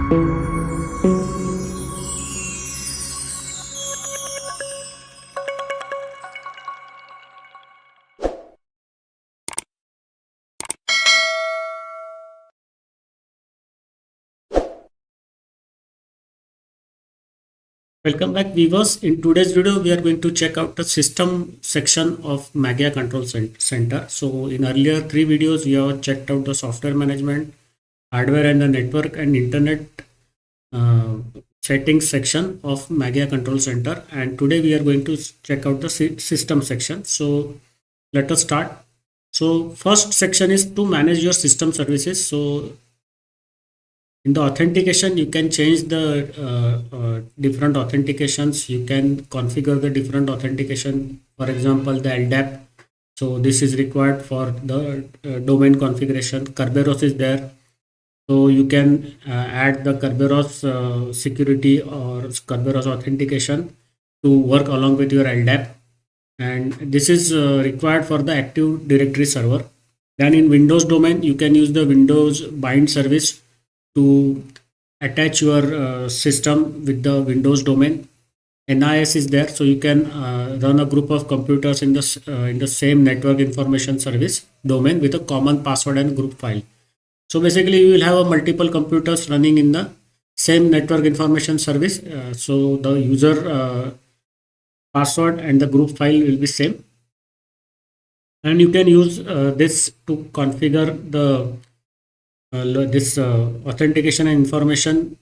Welcome back, viewers. In today's video, we are going to check out the system section of Mageia Control Center. So, in earlier three videos, we have checked out the software management, hardware and the network and internet uh, settings section of Mageia Control Center. And today, we are going to check out the system section. So, let us start. So, first section is to manage your system services. So, in the authentication, you can change the different authentications. You can configure the different authentication. For example, the LDAP. So this is required for the domain configuration. Kerberos is there. So you can add the Kerberos security or Kerberos authentication to work along with your LDAP. And this is required for the Active Directory server. Then in Windows domain, you can use the Windows bind service to attach your system with the Windows domain. NIS is there, so you can run a group of computers in the same network information service domain with a common password and group file. So basically, you will have a multiple computers running in the same network information service. So the user password and the group file will be same, and you can use this to configure the this authentication and information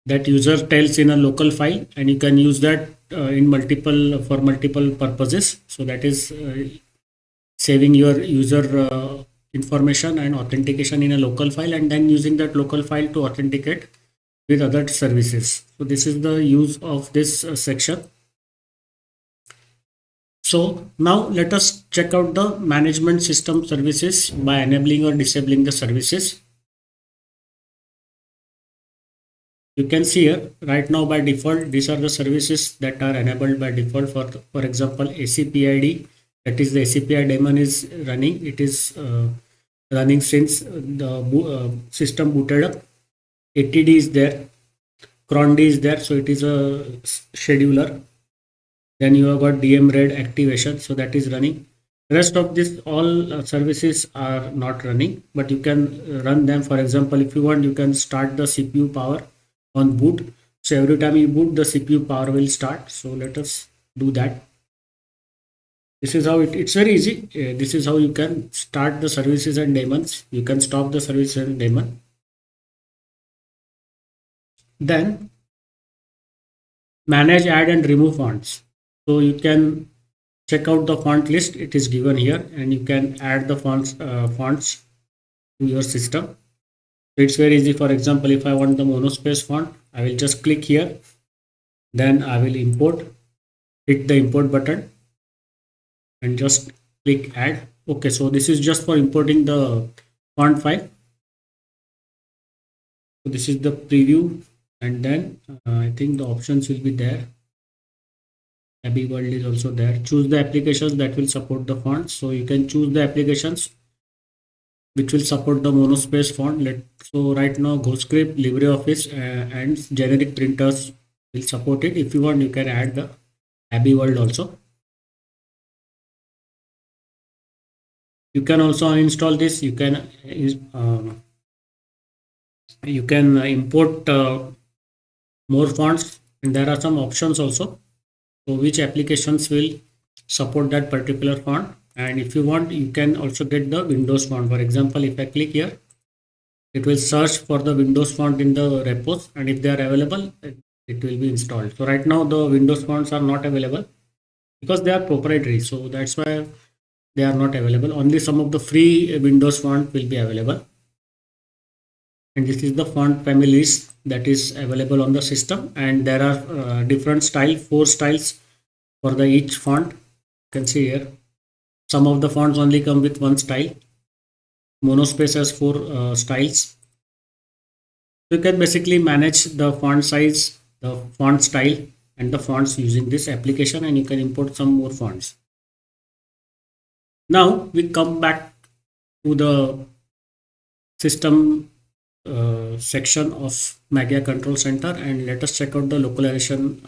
that user tells in a local file, and you can use that in multiple purposes. So that is saving your user information and authentication in a local file, and then using that local file to authenticate with other services. So this is the use of this section. So now let us check out the management system services by enabling or disabling the services. You can see here right now by default, these are the services that are enabled by default. For example, ACPID, that is the ACPI daemon is running. It is running since the system booted up. ATD is there, cron D is there, so it is a scheduler. Then you have got DM red activation, so that is running. Rest of this all services are not running, but you can run them. For example, if you want, you can start the CPU power on boot. So every time you boot, the CPU power will start. So let us do that. This is how it's very easy. This is how you can start the services and daemons. You can stop the services and daemon. Then manage, add and remove fonts. So you can check out the font list. It is given here, and you can add the fonts to your system. So it's very easy. For example, if I want the monospace font, I will just click here. Then I will import. Hit the import button and just click add. Okay, so this is just for importing the font file. So this is the preview, and then I think the options will be there. Abbey World is also there. Choose the applications that will support the fonts. So you can choose the applications which will support the monospace font. So right now GoScript, LibreOffice and generic printers will support it. If you want, you can add the Abbey World also. You can also uninstall this. You can import more fonts, and there are some options also. So which applications will support that particular font, and if you want, you can also get the Windows font. For example, if I click here, it will search for the Windows font in the repos, and if they are available, it will be installed. So right now the Windows fonts are not available because they are proprietary, so that's why they are not available. Only some of the free Windows font will be available, and this is the font families that is available on the system, and there are different four styles for the each font. You can see here some of the fonts only come with one style. Monospace has four styles. You can basically manage the font size, the font style and the fonts using this application, and you can import some more fonts. Now we come back to the system section of Mageia Control Center, and let us check out the localization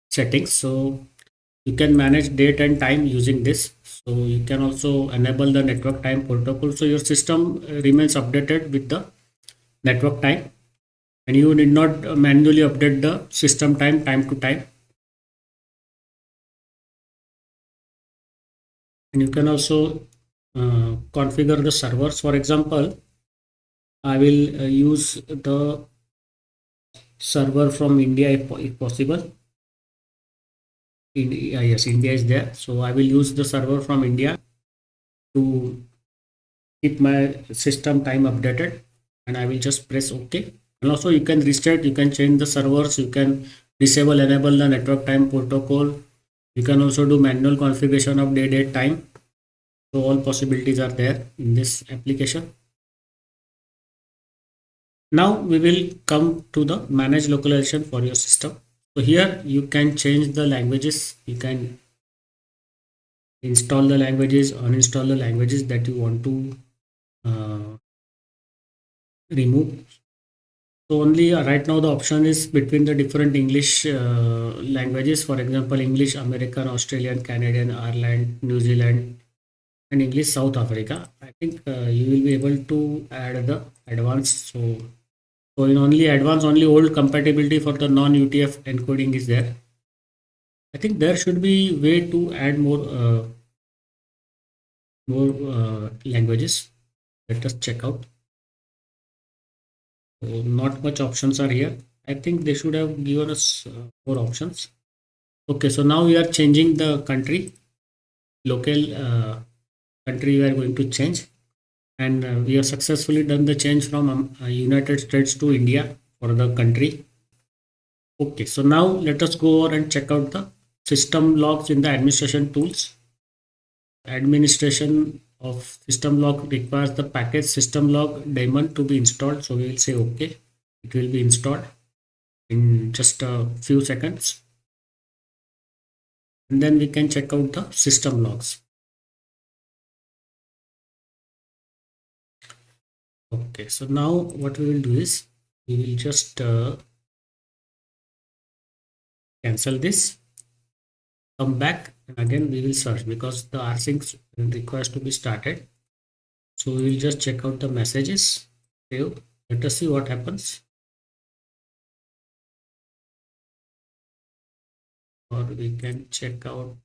settings. So you can manage date and time using this. So you can also enable the network time protocol. So your system remains updated with the network time, and you need not manually update the system time to time. And you can also configure the servers. For example, I will use the server from India if possible. Yes, India is there. So I will use the server from India to keep my system time updated, and I will just press OK. And also you can restart, you can change the servers, you can disable, enable the network time protocol. You can also do manual configuration of day, date, time. So all possibilities are there in this application. Now we will come to the manage localization for your system. So here you can change the languages. You can install the languages, uninstall the languages that you want to uh, remove. So only right now the option is between the different English languages. For example, English American, Australian, Canadian, Ireland, New Zealand, and English South Africa. I think you will be able to add the advanced. So in only advanced, only old compatibility for the non-UTF encoding is there. I think there should be way to add more languages. Let us check out. So not much options are here. I think they should have given us more options. Okay, so now we are changing the country, local country we are going to change, and we have successfully done the change from United States to India for the country. Okay, so now let us go over and check out the system logs in the administration tools. Administration of system log requires the package system log daemon to be installed. So we will say okay. It will be installed in just a few seconds. And then we can check out the system logs. Okay, so now what we will do is we will just cancel this, come back, and again we will search because the rsync requires to be started. So we will just check out the messages. Save. Let us see what happens. Or we can check out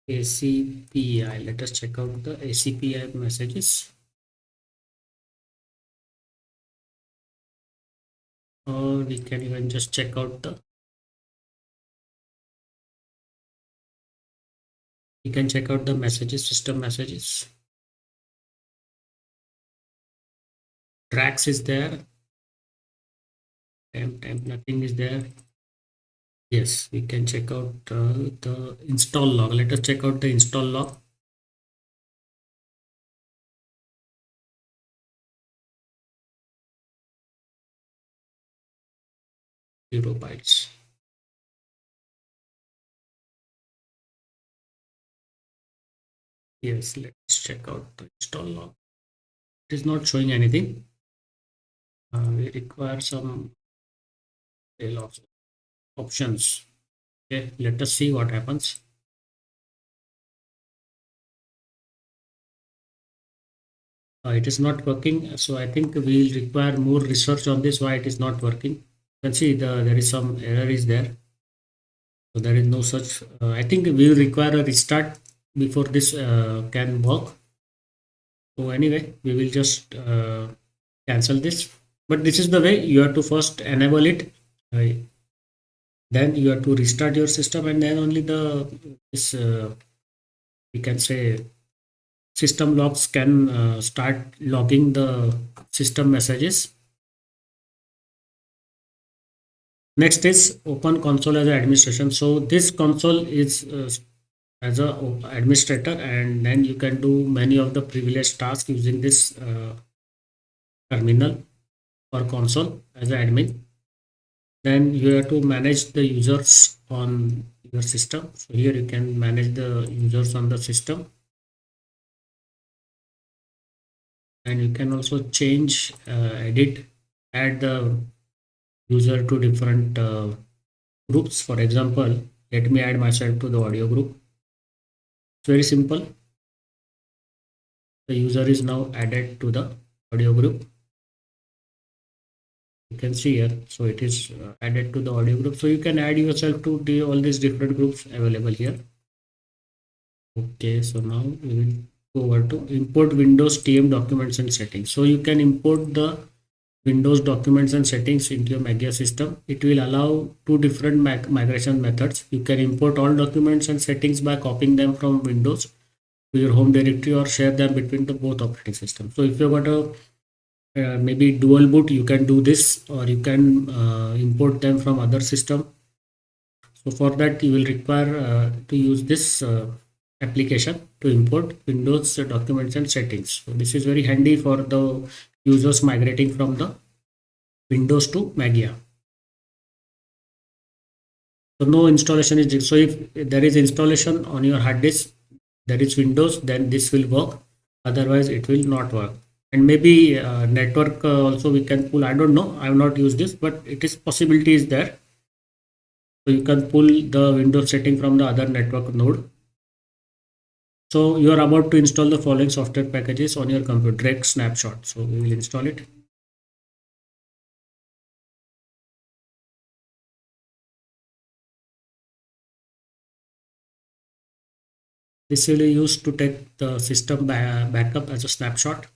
ACPI. Let us check out the ACPI messages. Or we can even just check out the, we can check out the messages, system messages. Tracks is there. Temp, nothing is there. Yes, we can check out the install log. Let us check out the install log. Zero bytes. Yes, let's check out the install log. It is not showing anything. We require some options. Okay, let us see what happens. It is not working, so I think we will require more research on this, why it is not working. You can see there is some error is there. So there is no such, I think we will require a restart before this can work. So anyway, we will just cancel this. But this is the way you have to first enable it. Then you have to restart your system, and then only the this we can say system logs can start logging the system messages. Next is open console as an administration. So this console is as a administrator, and then you can do many of the privileged tasks using this terminal or console as an admin. Then you have to manage the users on your system. So here you can manage the users on the system. and you can also change, edit, add the user to different groups. For example, let me add myself to the audio group. It's very simple. The user is now added to the audio group. You can see here, so it is added to the audio group. So you can add yourself to all these different groups available here. Okay, so now we will go over to import Windows TM documents and settings. So you can import the Windows documents and settings into your Mageia system. It will allow two different migration methods. You can import all documents and settings by copying them from Windows to your home directory or share them between the both operating systems. So if you got a maybe dual boot, you can do this, or you can import them from other system. So for that you will require to use this application to import Windows documents and settings. So this is very handy for the users migrating from the Windows to Mageia. So no installation is, so if there is installation on your hard disk, there is Windows, then this will work. Otherwise it will not work. And maybe network also we can pull. I don't know, I have not used this, but it is possibility is there. So you can pull the Windows setting from the other network node. So you are about to install the following software packages on your computer. Direct snapshot. So we will install it. This will be used to take the system backup as a snapshot.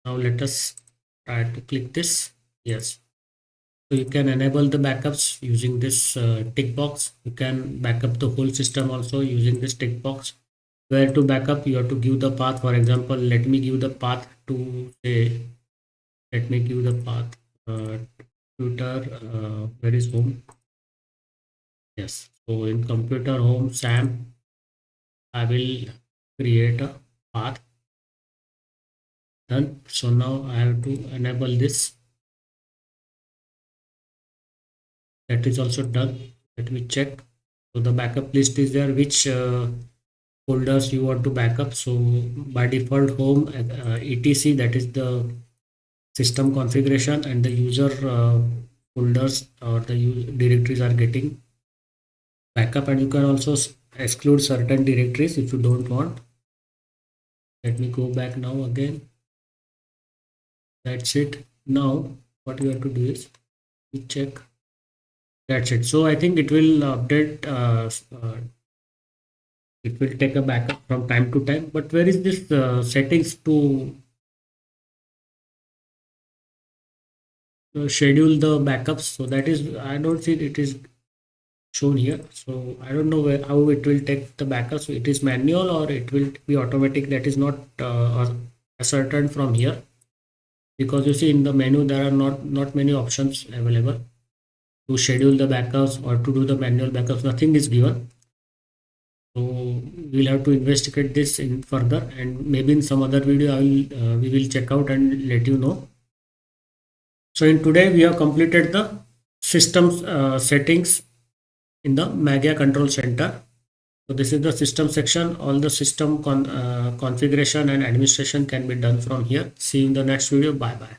Now let us try to click this. Yes. So you can enable the backups using this tick box. You can backup the whole system also using this tick box. Where to backup, you have to give the path. For example, let me give the path to say, let me give the path computer, where is home? Yes. So in computer home SAM, I will create a path. Done. So now I have to enable this. That is also done. Let me check. So the backup list is there, which folders you want to backup. So by default home, etc, that is the system configuration, and the user folders or the directories are getting backup. And you can also exclude certain directories if you don't want. Let me go back now again. That's it. Now what you have to do is you check. That's it. So I think it will update, it will take a backup from time to time. But where is this settings to schedule the backups? So that is, I don't see it is shown here. So I don't know how it will take the backup. So it is manual or it will be automatic. That is not ascertained from here, because you see in the menu there are not many options available to schedule the backups or to do the manual backups. Nothing is given. So we'll have to investigate this in further, and maybe in some other video I will we will check out and let you know. So in today we have completed the system settings in the Mageia control center. So this is the system section. All the system configuration and administration can be done from here. See you in the next video. Bye bye.